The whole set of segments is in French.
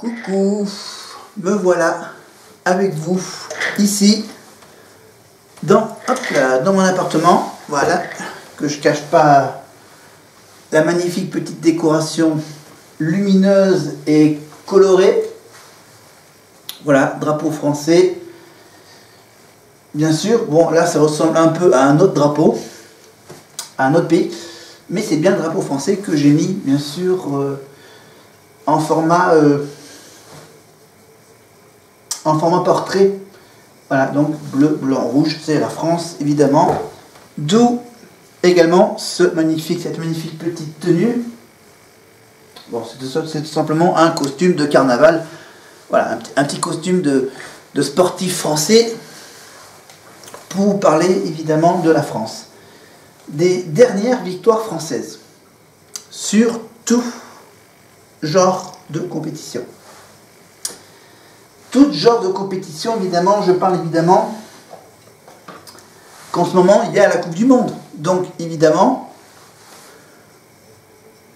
Coucou, me voilà avec vous ici dans mon appartement, voilà, que je cache pas la magnifique petite décoration lumineuse et colorée. Voilà, drapeau français. Bien sûr, bon là ça ressemble un peu à un autre drapeau, à un autre pays, mais c'est bien le drapeau français que j'ai mis, bien sûr, en format portrait. Voilà, donc bleu, blanc, rouge, c'est la France évidemment. D'où également cette magnifique petite tenue. Bon, c'est tout simplement un costume de carnaval. Voilà, un petit costume de sportif français pour vous parler évidemment de la France. Des dernières victoires françaises sur tout genre de compétition. Tout genre de compétition, évidemment, je parle évidemment qu'en ce moment, il y a la Coupe du Monde. Donc, évidemment,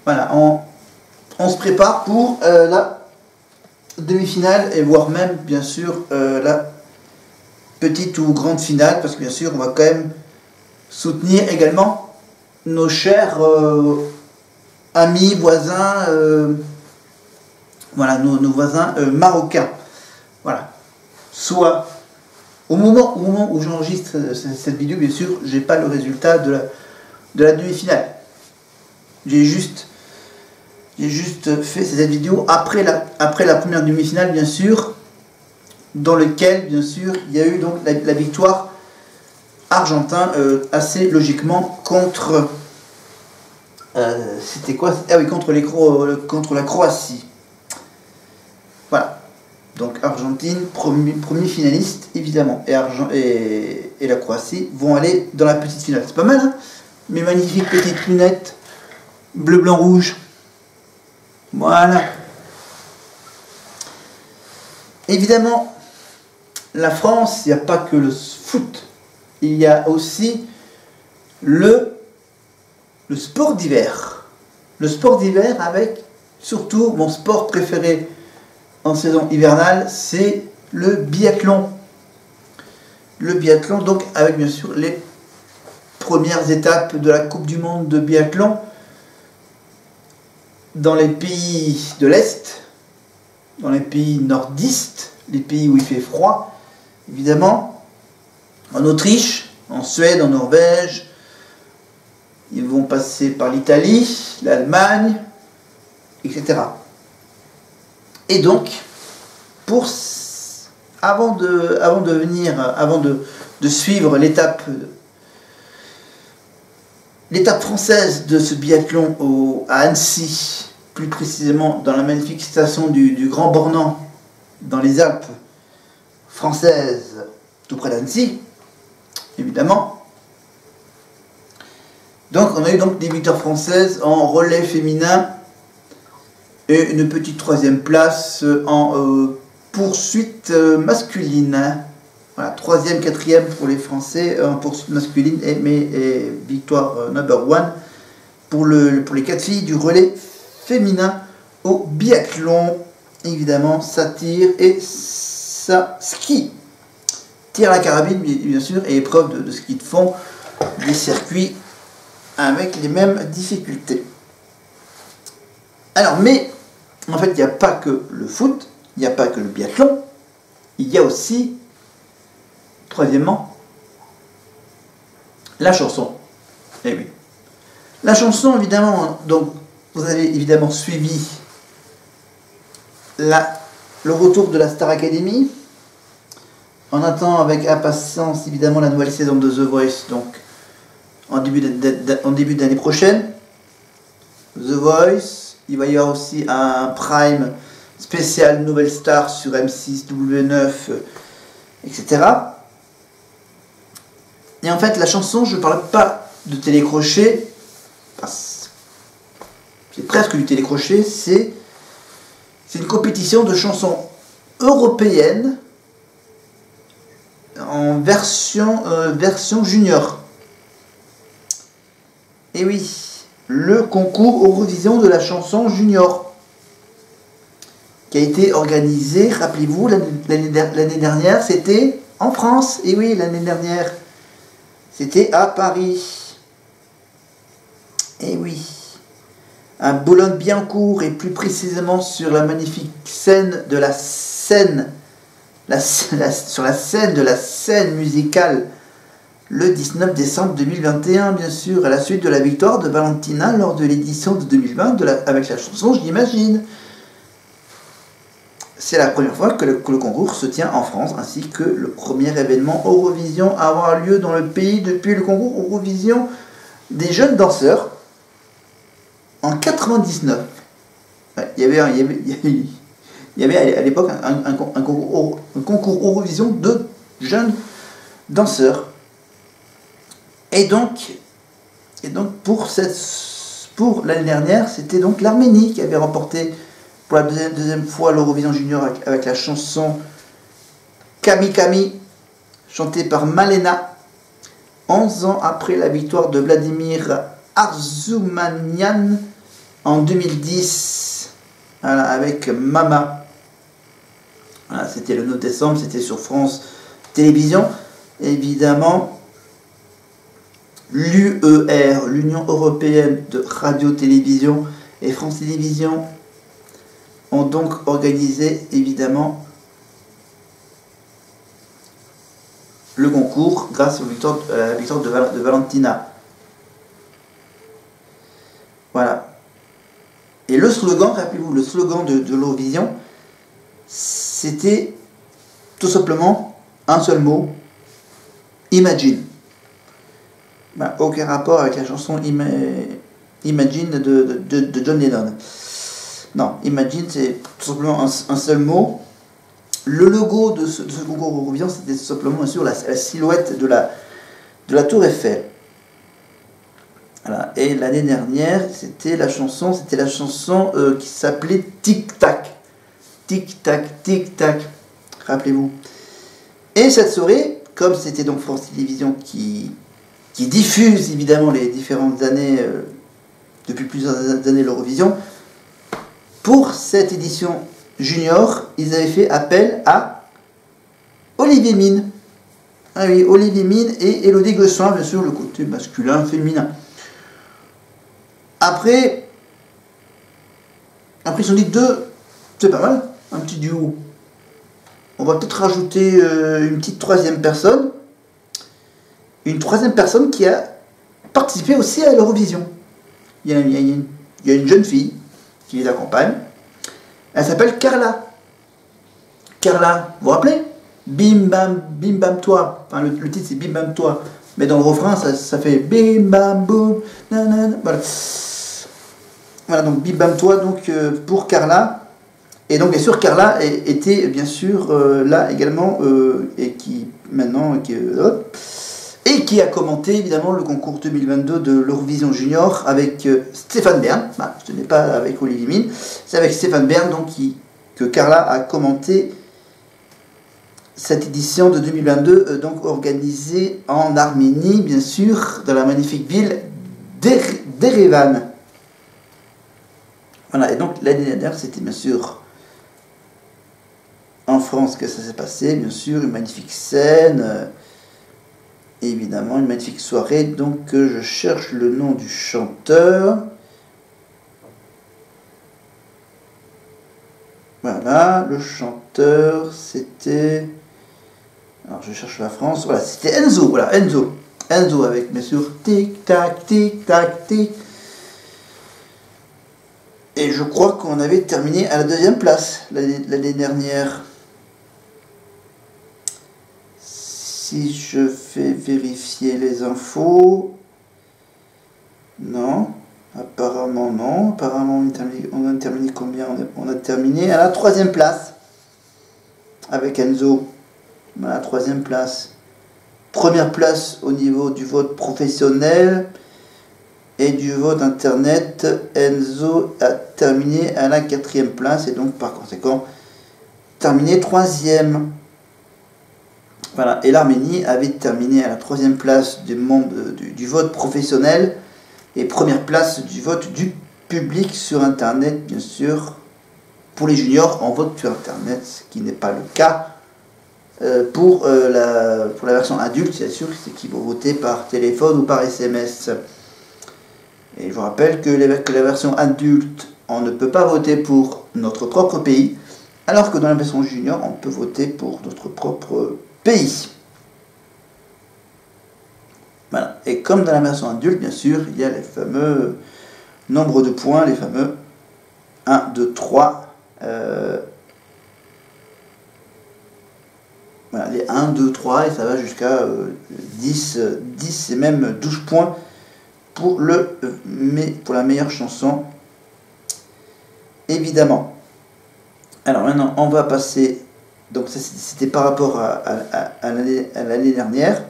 voilà, on se prépare pour la demi-finale et voire même, bien sûr, la petite ou grande finale, parce que, bien sûr, on va quand même soutenir également nos chers amis, voisins, voilà, nos voisins marocains. Voilà. Soit au moment où j'enregistre cette vidéo, bien sûr, j'ai pas le résultat de la demi-finale. J'ai juste fait cette vidéo après la première demi-finale, bien sûr, dans lequel, bien sûr, il y a eu donc la victoire argentin assez logiquement contre c'était quoi? Ah oui, contre la Croatie. Voilà. Donc Argentine, premier finaliste, évidemment. Et la Croatie vont aller dans la petite finale. C'est pas mal, hein? Mes magnifiques petites lunettes, bleu, blanc, rouge. Voilà. Évidemment, la France, il n'y a pas que le foot. Il y a aussi le sport d'hiver. Le sport d'hiver avec, surtout, mon sport préféré en saison hivernale, c'est le biathlon. Le biathlon, donc, avec bien sûr les premières étapes de la Coupe du Monde de biathlon dans les pays de l'Est, dans les pays nordistes, les pays où il fait froid, évidemment, en Autriche, en Suède, en Norvège. Ils vont passer par l'Italie, l'Allemagne, etc. Et donc, avant de suivre l'étape française de ce biathlon à Annecy, plus précisément dans la magnifique station du Grand Bornand, dans les Alpes françaises, tout près d'Annecy, évidemment. Donc on a eu donc des victoires françaises en relais féminin et une petite troisième place en poursuite masculine. Voilà, troisième, quatrième pour les Français en poursuite masculine et victoire number one pour les 4 filles du relais féminin au biathlon. Évidemment, ça tire et ça skie. Tir à la carabine, bien sûr, et épreuve de ski de fond, des circuits avec les mêmes difficultés. Alors, mais, en fait, il n'y a pas que le foot, il n'y a pas que le biathlon, il y a aussi, troisièmement, la chanson. Eh oui. La chanson, évidemment, donc, vous avez évidemment suivi le retour de la Star Academy. On attend avec impatience, évidemment, la nouvelle saison de The Voice, donc, en début d'année prochaine. The Voice, il va y avoir aussi un prime spécial Nouvelle Star sur M6, W9, etc. Et en fait, la chanson, je ne parle pas de télécrochet, c'est presque du télécrochet, c'est une compétition de chansons européennes en version junior. Et oui, le concours Eurovision de la chanson junior, qui a été organisé, rappelez-vous, l'année dernière, c'était en France. Et oui, l'année dernière, c'était à Paris. Et oui, à Boulogne-Billancourt, et plus précisément sur la magnifique scène de la Seine, sur la scène de la scène musicale, le 19 décembre 2021, bien sûr, à la suite de la victoire de Valentina lors de l'édition de 2020 avec la chanson « Je l'imagine ». C'est la première fois que le concours se tient en France, ainsi que le premier événement Eurovision à avoir lieu dans le pays depuis le concours Eurovision des jeunes danseurs en 99. Ouais, il y avait à l'époque un concours Eurovision de jeunes danseurs. Et donc pour l'année dernière, c'était donc l'Arménie qui avait remporté pour la deuxième fois l'Eurovision Junior avec la chanson Kami Kami, chantée par Malena, 11 ans après la victoire de Vladimir Arzoumanian en 2010, voilà, avec Mama. Voilà, c'était le 9 décembre, c'était sur France Télévisions. Évidemment, l'UER, l'Union Européenne de Radio-Télévision, et France Télévisions ont donc organisé, évidemment, le concours grâce à la victoire de Valentina. Voilà. Et le slogan, rappelez-vous, le slogan de l'Eurovision, c'était tout simplement un seul mot, Imagine. Ben, aucun rapport avec la chanson Imagine de John Lennon. Non, Imagine, c'est tout simplement un seul mot. Le logo de ce concours Eurovision, c'était tout simplement, bien sûr, la silhouette de la Tour Eiffel. Voilà. Et l'année dernière, c'était la chanson qui s'appelait Tic Tac. Tic Tac, Tic Tac. Rappelez-vous. Et cette soirée, comme c'était donc France Télévisions qui diffuse évidemment les différentes années, depuis plusieurs années l'Eurovision, pour cette édition junior, ils avaient fait appel à Olivier Mine. Ah oui, Olivier Mine et Élodie Gossuin, bien sûr, le côté masculin, féminin. Après ils se sont dit c'est pas mal, un petit duo. On va peut-être rajouter une petite troisième personne. Une troisième personne qui a participé aussi à l'Eurovision. Il y a une jeune fille qui les accompagne. Elle s'appelle Carla. Carla, vous vous rappelez? Bim bam toi. Enfin, le titre c'est Bim bam toi. Mais dans le refrain, ça fait bim bam boum. Nanana. Voilà. Voilà, donc bim bam toi donc, pour Carla. Et donc bien sûr Carla était bien sûr là également et qui maintenant et qui a commenté évidemment le concours 2022 de l'Eurovision Junior avec Stéphane Bern. Bah, ce n'est pas avec Olivier Mine, c'est avec Stéphane Bern donc que Carla a commenté cette édition de 2022 donc organisée en Arménie bien sûr dans la magnifique ville d'Erevan. Voilà, et donc l'année dernière c'était bien sûr en France que ça s'est passé, bien sûr, une magnifique scène, évidemment, une magnifique soirée. Donc, je cherche le nom du chanteur. Voilà, le chanteur, c'était... Alors, je cherche la France. Voilà, c'était Enzo, voilà, Enzo. Enzo avec, bien sûr, tic-tac, tic-tac, tic. Et je crois qu'on avait terminé à la deuxième place l'année dernière. Si je fais vérifier les infos, non, apparemment non, apparemment on a terminé combien? On a terminé à la troisième place avec Enzo, à la troisième place. Première place au niveau du vote professionnel et du vote internet, Enzo a terminé à la quatrième place et donc par conséquent terminé troisième. Voilà, et l'Arménie avait terminé à la troisième place du vote professionnel et première place du vote du public sur internet, bien sûr. pour les juniors en vote sur Internet, ce qui n'est pas le cas pour la version adulte, c'est sûr, c'est qu'ils vont voter par téléphone ou par SMS. Et je vous rappelle que la version adulte, on ne peut pas voter pour notre propre pays, alors que dans la version junior, on peut voter pour notre propre pays. Voilà. Et comme dans la version adulte, bien sûr, il y a les fameux nombres de points, les fameux 1, 2, 3. Voilà, les 1, 2, 3, et ça va jusqu'à 10 et même 12 points pour la meilleure chanson, évidemment. Alors maintenant, on va passer, donc c'était par rapport à l'année dernière.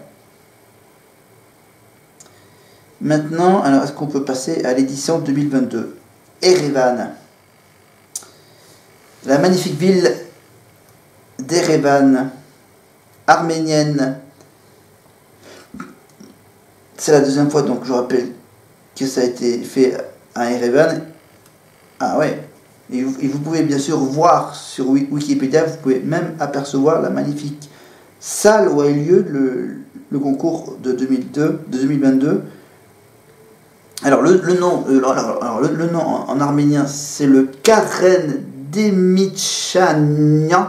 Maintenant, alors est-ce qu'on peut passer à l'édition 2022? Erevan. La magnifique ville d'Erevan, arménienne. C'est la deuxième fois, donc je rappelle que ça a été fait à Erevan. Ah ouais. Et vous pouvez bien sûr voir sur Wikipédia, vous pouvez même apercevoir la magnifique salle où a eu lieu le concours de 2022. Alors le nom en arménien, c'est le Karen Demichanian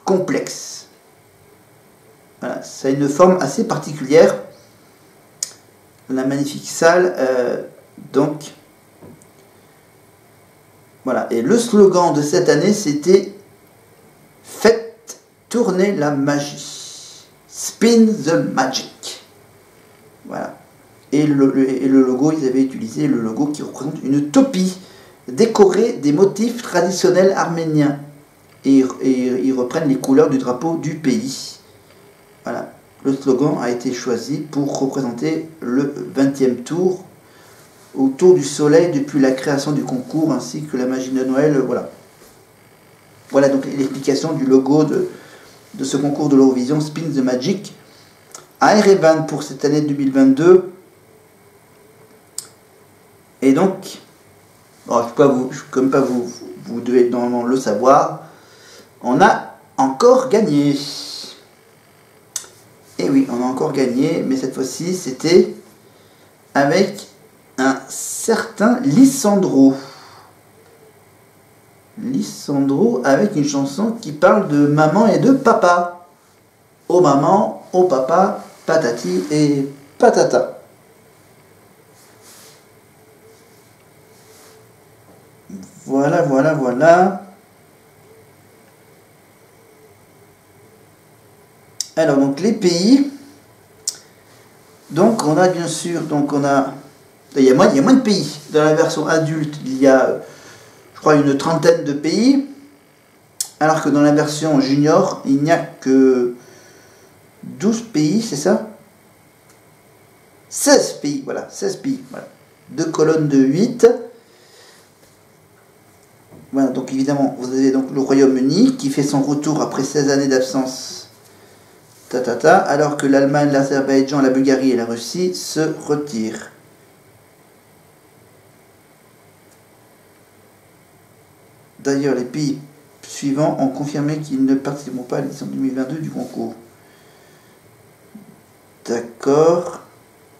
complexe. Voilà, ça a une forme assez particulière. La magnifique salle, donc voilà. Et le slogan de cette année, c'était « Faites tourner la magie ». Spin the magic. Voilà. Et le logo, ils avaient utilisé le logo qui représente une topi décorée des motifs traditionnels arméniens. Et ils reprennent les couleurs du drapeau du pays. Voilà. Le slogan a été choisi pour représenter le 20e tour autour du soleil depuis la création du concours ainsi que la magie de Noël. Voilà. Voilà donc l'explication du logo de ce concours de l'Eurovision Spin the Magic à Erevan pour cette année 2022. Et donc, bon, vous devez normalement le savoir, on a encore gagné. Et oui, on a encore gagné, mais cette fois-ci, c'était avec un certain Lissandro. Lissandro avec une chanson qui parle de maman et de papa. Oh maman, oh papa, patati et patata. Voilà, voilà, voilà. Alors, donc, les pays. Donc, on a bien sûr, il y a moins de pays. Dans la version adulte, il y a, je crois, une trentaine de pays. Alors que dans la version junior, il n'y a que 12 pays, c'est ça? 16 pays, voilà, 16 pays. Voilà. 2 colonnes de 8. Voilà, donc évidemment, vous avez donc le Royaume-Uni qui fait son retour après 16 années d'absence, alors que l'Allemagne, l'Azerbaïdjan, la Bulgarie et la Russie se retirent. D'ailleurs, les pays suivants ont confirmé qu'ils ne participeront pas à l'édition 2022 du concours. D'accord.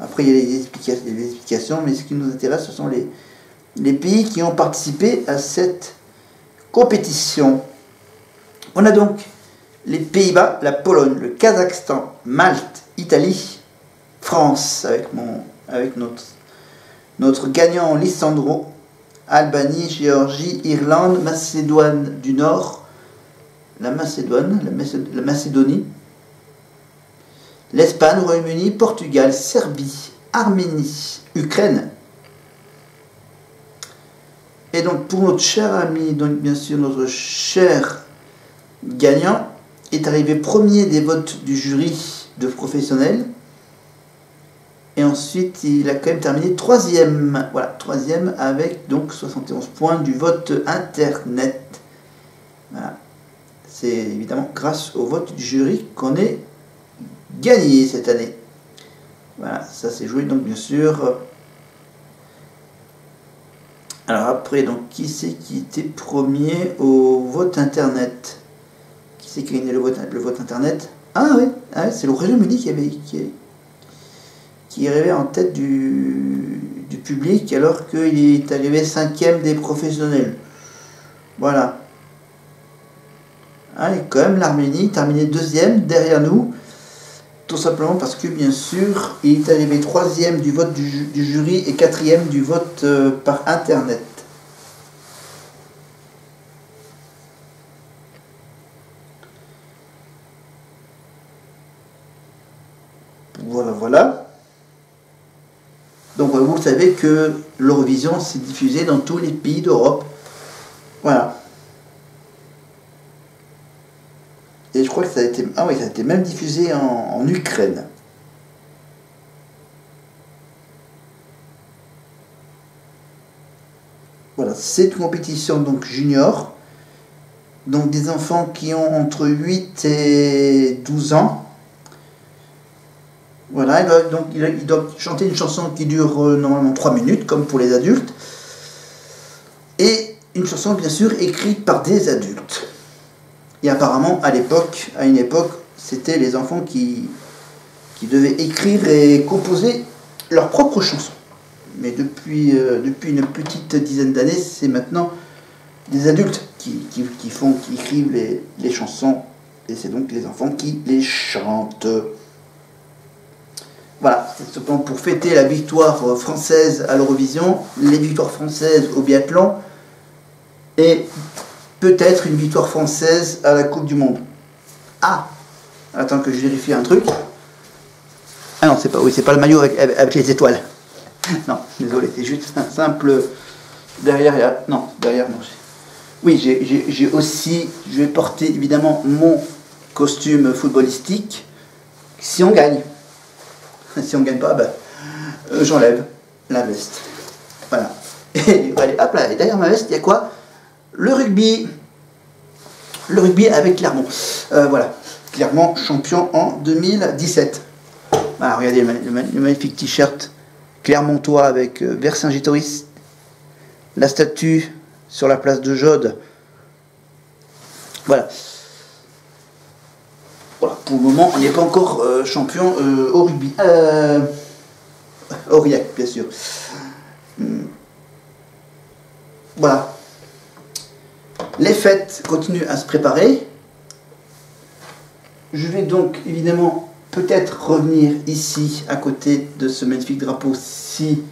Après, il y a les explications, mais ce qui nous intéresse, ce sont les pays qui ont participé à cette compétition. On a donc les Pays-Bas, la Pologne, le Kazakhstan, Malte, Italie, France, avec notre gagnant Lissandro, Albanie, Géorgie, Irlande, Macédoine du Nord, la Macédonie, l'Espagne, Royaume-Uni, Portugal, Serbie, Arménie, Ukraine. Et donc pour notre cher ami, donc bien sûr notre cher gagnant, est arrivé premier des votes du jury de professionnels. Et ensuite, il a quand même terminé troisième. Voilà, troisième avec donc 71 points du vote internet. Voilà. C'est évidemment grâce au vote du jury qu'on est gagné cette année. Voilà, ça s'est joué donc bien sûr Alors après, donc, qui c'est qui était premier au vote internet? Qui c'est qui a gagné le vote internet? Ah oui, c'est le Royaume-Uni qui est arrivé en tête du public alors qu'il est arrivé 5e des professionnels. Voilà. Et quand même l'Arménie terminé 2e derrière nous, tout simplement parce que bien sûr il est arrivé 3e du vote du jury et 4e du vote par internet. Voilà. Donc vous savez que l'Eurovision s'est diffusée dans tous les pays d'Europe. Voilà. Et je crois que ça a été, ça a été même diffusé en Ukraine. Voilà, c'est une compétition donc junior. Donc des enfants qui ont entre 8 et 12 ans. Voilà, ils doivent chanter une chanson qui dure normalement 3 minutes, comme pour les adultes. Et une chanson bien sûr écrite par des adultes. Et apparemment, à une époque, c'était les enfants qui devaient écrire et composer leurs propres chansons. Mais depuis une petite dizaine d'années, c'est maintenant des adultes qui écrivent les chansons. Et c'est donc les enfants qui les chantent. Voilà, c'est simplement pour fêter la victoire française à l'Eurovision, les victoires françaises au biathlon, et peut-être une victoire française à la Coupe du Monde. Attends que je vérifie un truc. Non, c'est pas le maillot avec les étoiles. Non, désolé, c'est juste un simple... Derrière, non. Oui, je vais porter évidemment mon costume footballistique si on gagne. Si on gagne pas, j'enlève la veste. Voilà. Et allez, hop là, et derrière ma veste, il y a quoi? Le rugby. Le rugby avec Clermont. Voilà. Clermont champion en 2017. Voilà, regardez le magnifique t-shirt clermontois avec Vercingétorix. La statue sur la place de Jaude. Voilà. Voilà, pour le moment, on n'est pas encore champion au rugby. Aurillac, bien sûr. Voilà. Les fêtes continuent à se préparer. Je vais donc évidemment peut-être revenir ici à côté de ce magnifique drapeau si...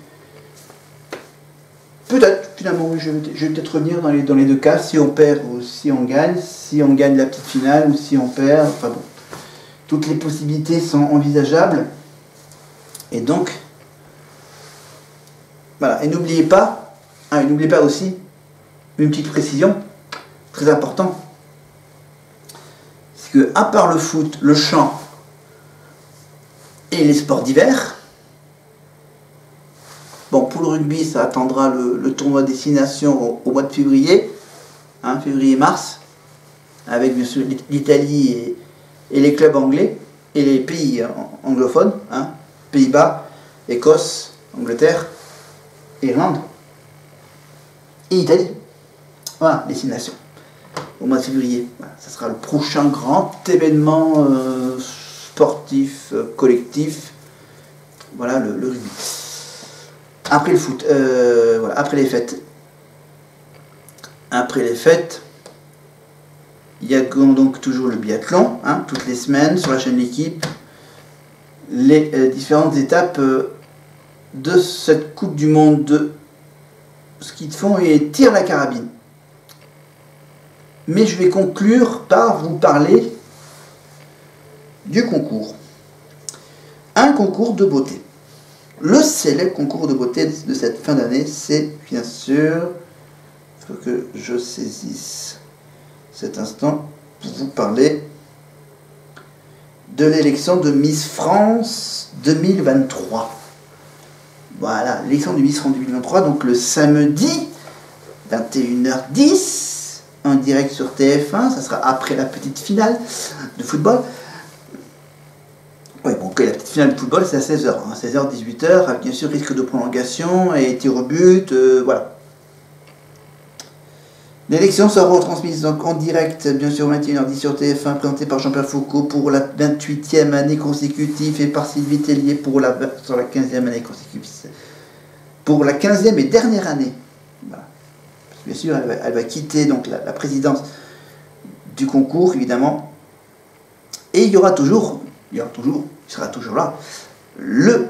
Peut-être, finalement, je vais peut-être revenir dans les deux cas, si on perd ou si on gagne la petite finale ou si on perd, enfin bon. Toutes les possibilités sont envisageables. Et donc, voilà. Et n'oubliez pas aussi une petite précision très importante. C'est que, à part le foot, le chant et les sports d'hiver, bon, pour le rugby, ça attendra le tournoi Destination au mois de février, février-mars, avec bien sûr l'Italie et les clubs anglais, et les pays anglophones, Pays-Bas, Écosse, Angleterre, Irlande, et Italie. Voilà, Destination, au mois de février. Voilà, ça sera le prochain grand événement sportif, collectif. Voilà, le rugby. Après le foot, voilà, après les fêtes. Il y a donc toujours le biathlon, toutes les semaines sur la chaîne L'équipe, les différentes étapes de cette Coupe du Monde de ski de fond et tir à la carabine. Mais je vais conclure par vous parler du concours. Un concours de beauté. Le célèbre concours de beauté de cette fin d'année, c'est bien sûr, il faut que je saisisse cet instant pour vous parler de l'élection de Miss France 2023. Voilà, l'élection de Miss France 2023, donc le samedi 21h10, en direct sur TF1, ça sera après la petite finale de football. Oui, bon, la petite finale de football, c'est à 16h, 16h, 18h, avec bien sûr risque de prolongation et tir au but, voilà. L'élection sera retransmise donc en direct, bien sûr, 21h10 sur TF1, présentée par Jean-Pierre Foucault pour la 28e année consécutive et par Sylvie Tellier sur la 15e année consécutive. Pour la 15e et dernière année. Voilà. Bien sûr, elle va quitter donc la présidence du concours, évidemment. Et il sera toujours là, le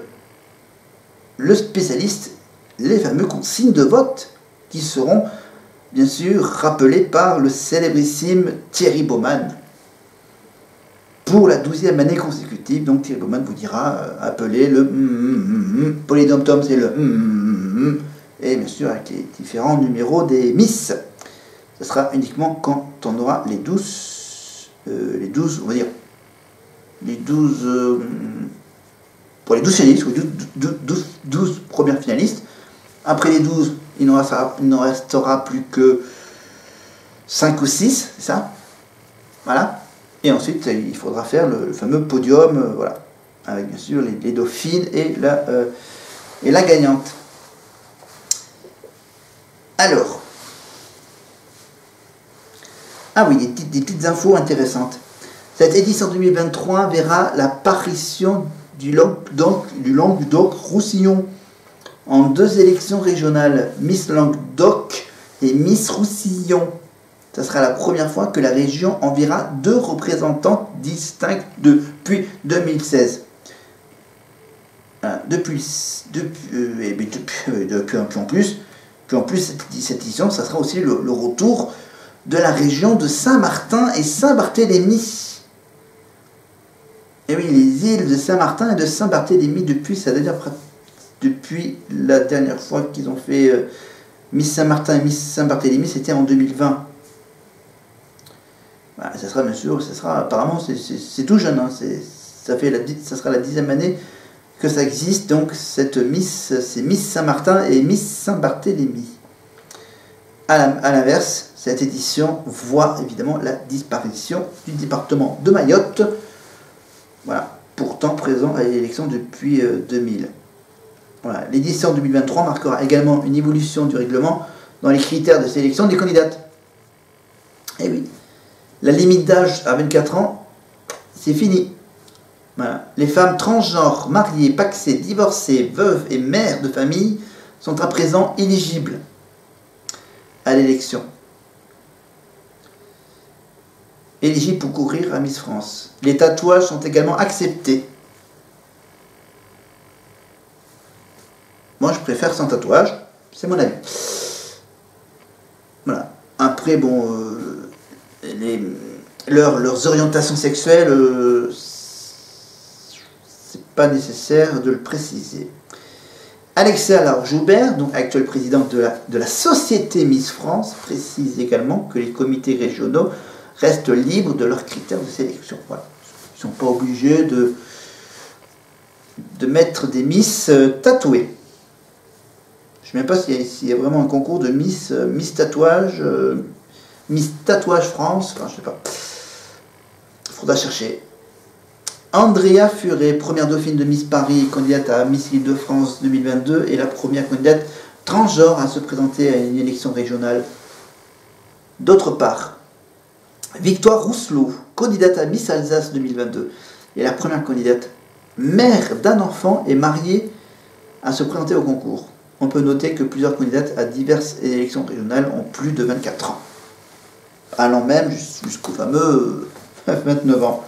spécialiste, les fameux consignes de vote qui seront bien sûr rappelées par le célébrissime Thierry Baumann pour la 12e année consécutive. Donc Thierry Baumann vous dira appeler le Polydom-Tom, c'est le et bien sûr avec les différents numéros des Miss. Ce sera uniquement quand on aura les 12, on va dire, les 12, pour les 12 finalistes, ou 12 premières finalistes. Après les 12, il n'en restera plus que 5 ou 6, c'est ça? Voilà. Et ensuite, il faudra faire le fameux podium, voilà, avec bien sûr les dauphines et la gagnante. Alors, ah oui, des petites infos intéressantes. Cette édition 2023 verra l'apparition du Languedoc-Roussillon en 2 élections régionales, Miss Languedoc et Miss Roussillon. Ce sera la première fois que la région enverra 2 représentantes distinctes depuis 2016. En plus, cette édition, ça sera aussi le retour de la région de Saint-Martin et Saint-Barthélemy. Et oui, les îles de Saint-Martin et de Saint-Barthélemy, depuis la dernière fois qu'ils ont fait Miss Saint-Martin et Miss Saint-Barthélemy, c'était en 2020. Bah, ça sera bien sûr, apparemment, c'est tout jeune, hein, ça sera la 10e année que ça existe, donc cette Miss, c'est Miss Saint-Martin et Miss Saint-Barthélemy. À l'inverse, cette édition voit évidemment la disparition du département de Mayotte, voilà, pourtant présent à l'élection depuis 2000. Voilà. L'édition 2023 marquera également une évolution du règlement dans les critères de sélection des candidates. Et oui, la limite d'âge à 24 ans, c'est fini. Voilà. Les femmes transgenres, mariées, pacsées, divorcées, veuves et mères de famille sont à présent éligibles à l'élection. Éligibles pour courir à Miss France. Les tatouages sont également acceptés. Moi, je préfère sans tatouage, c'est mon avis. Voilà. Après, bon, leurs orientations sexuelles, c'est pas nécessaire de le préciser. Alexia Laure-Joubert, donc actuelle présidente de la Société Miss France, précise également que les comités régionaux restent libres de leurs critères de sélection. Voilà. Ils ne sont pas obligés de mettre des Miss tatouées. Je ne sais même pas s'il y a vraiment un concours de Miss Tatouage, Miss Tatouage France, enfin je ne sais pas. Il faudra chercher. Andrea Furet, première dauphine de Miss Paris, candidate à Miss Île-de-France 2022, et la première candidate transgenre à se présenter à une élection régionale. D'autre part, Victoire Rousselot, candidate à Miss Alsace 2022, et la première candidate mère d'un enfant et mariée à se présenter au concours. On peut noter que plusieurs candidates à diverses élections régionales ont plus de 24 ans, allant même jusqu'au fameux 29 ans.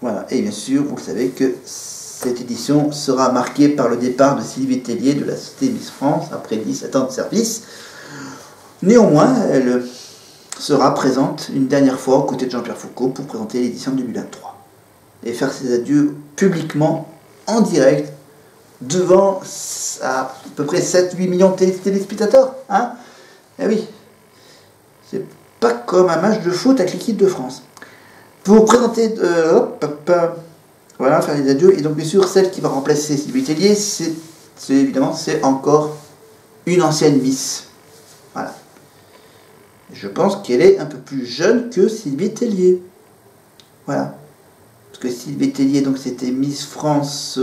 Voilà, et bien sûr, vous le savez que cette édition sera marquée par le départ de Sylvie Tellier de la Société Miss France après 17 ans de service. Néanmoins, elle sera présente une dernière fois aux côtés de Jean-Pierre Foucault pour présenter l'édition 2023 et faire ses adieux publiquement en direct devant à peu près 7-8 millions de téléspectateurs. Hein? Eh oui, c'est pas comme un match de foot avec l'équipe de France. Pour présenter, voilà, faire les adieux, et donc bien sûr, celle qui va remplacer Sylvie Tellier, c'est encore une ancienne Miss. Voilà. Je pense qu'elle est un peu plus jeune que Sylvie Tellier. Voilà. Parce que Sylvie Tellier, donc c'était Miss France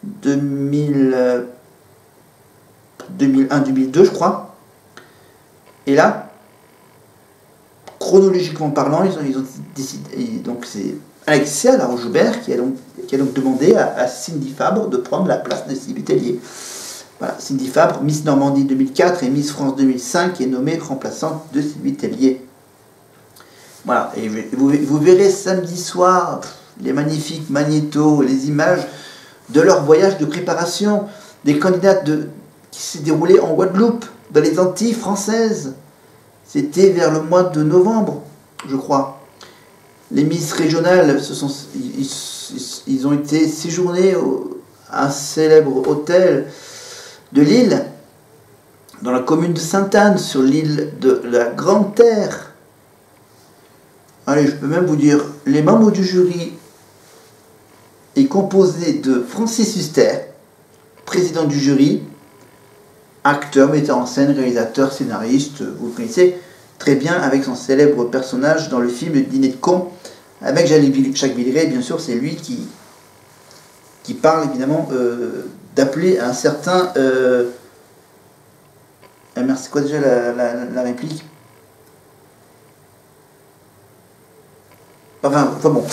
2000. 2001-2002, je crois. Et là, chronologiquement parlant, ils ont décidé. Donc c'est Alexia Laroche-Joubert qui a donc demandé à Cindy Fabre de prendre la place de Sylvie Tellier. Voilà, Cindy Fabre, Miss Normandie 2004 et Miss France 2005, est nommée remplaçante de Sylvie Tellier. Voilà, et vous verrez samedi soir les magnifiques magnétos, les images de leur voyage de préparation, des candidates qui s'est déroulé en Guadeloupe, dans les Antilles françaises. C'était vers le mois de novembre, je crois. Les Miss régionales, ils ont été séjournés à un célèbre hôtel de Lille, dans la commune de Sainte-Anne, sur l'île de la Grande Terre. Allez, je peux même vous dire, les membres du jury est composé de Francis Huster, président du jury, acteur, metteur en scène, réalisateur, scénariste, vous le connaissez très bien avec son célèbre personnage dans le film Le Dîner de cons, avec Jacques Villeray, bien sûr, c'est lui qui parle évidemment d'appeler un certain... c'est quoi déjà la réplique? Enfin bon,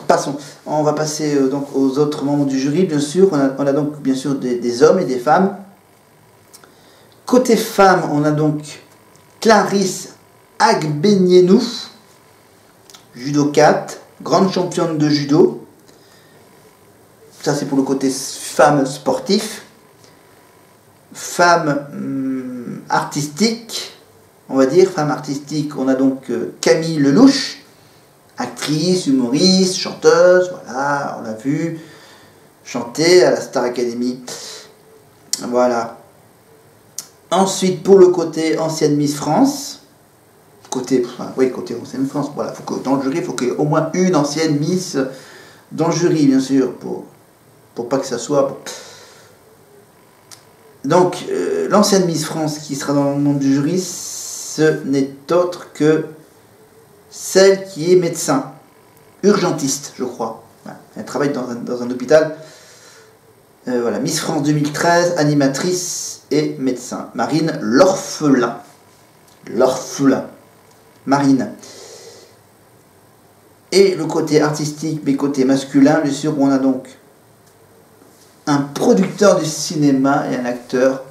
passons. On va passer donc aux autres membres du jury, bien sûr. On a donc bien sûr des hommes et des femmes. Côté femmes, on a donc Clarisse Agbenienou, judokate, grande championne de judo. Ça c'est pour le côté femme sportif. Femme artistique, on va dire, femme artistique, on a donc Camille Lelouch, actrice, humoriste, chanteuse, voilà, on l'a vu chanter à la Star Academy. Voilà. Ensuite, pour le côté ancienne Miss France, côté ancienne France, voilà, dans le jury, il faut qu'il y ait au moins une ancienne Miss dans le jury, bien sûr, pour pas que ça soit... Bon. Donc, l'ancienne Miss France qui sera dans le monde du jury, ce n'est autre que celle qui est médecin, urgentiste, je crois. Voilà. Elle travaille dans un hôpital. Voilà, Miss France 2013, animatrice et médecin. Marine L'Orphelin. L'Orphelin. Marine. Et le côté artistique, mais côté masculin, bien sûr, on a donc un producteur de cinéma et un acteur.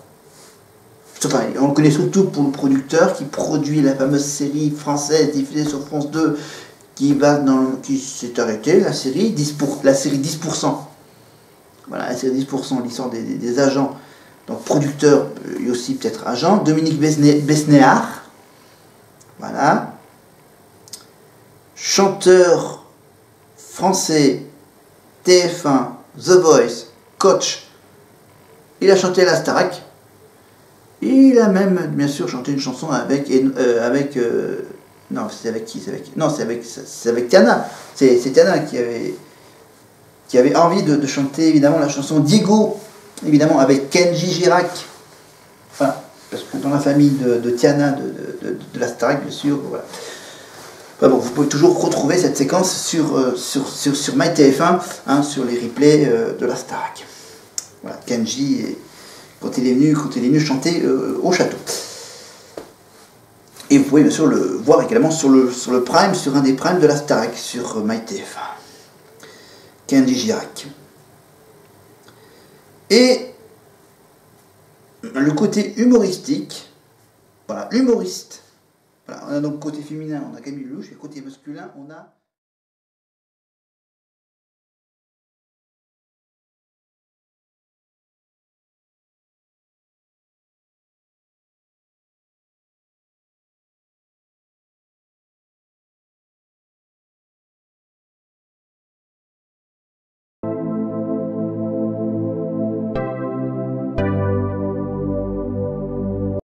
Enfin, on le connaît surtout pour le producteur qui produit la fameuse série française diffusée sur France 2 qui s'est arrêtée, la série 10%. Voilà, la série 10%, l'histoire des agents. Donc producteur et aussi peut-être agent. Dominique Besnéard. Voilà. Chanteur français, TF1, The Voice, coach. Il a chanté la Starac. Il a même, bien sûr, chanté une chanson non, c'est avec qui? Non, c'est avec Tiana. C'est Tiana qui avait envie de chanter, évidemment, la chanson Diego, évidemment, avec Kenji Girac. Voilà, parce que dans la famille de Tiana, de la Starac, bien sûr, voilà. Enfin bon, vous pouvez toujours retrouver cette séquence sur MyTF1, hein, sur les replays de la Starac. Voilà, Kenji, quand il est venu chanter au château. Et vous pouvez bien sûr le voir également sur le Prime, sur un des Primes de la Starac, sur MyTF1. Kenji Girac. Et le côté humoristique, voilà, humoriste. Voilà, on a donc côté féminin, on a Camille Lelouch, et côté masculin, on a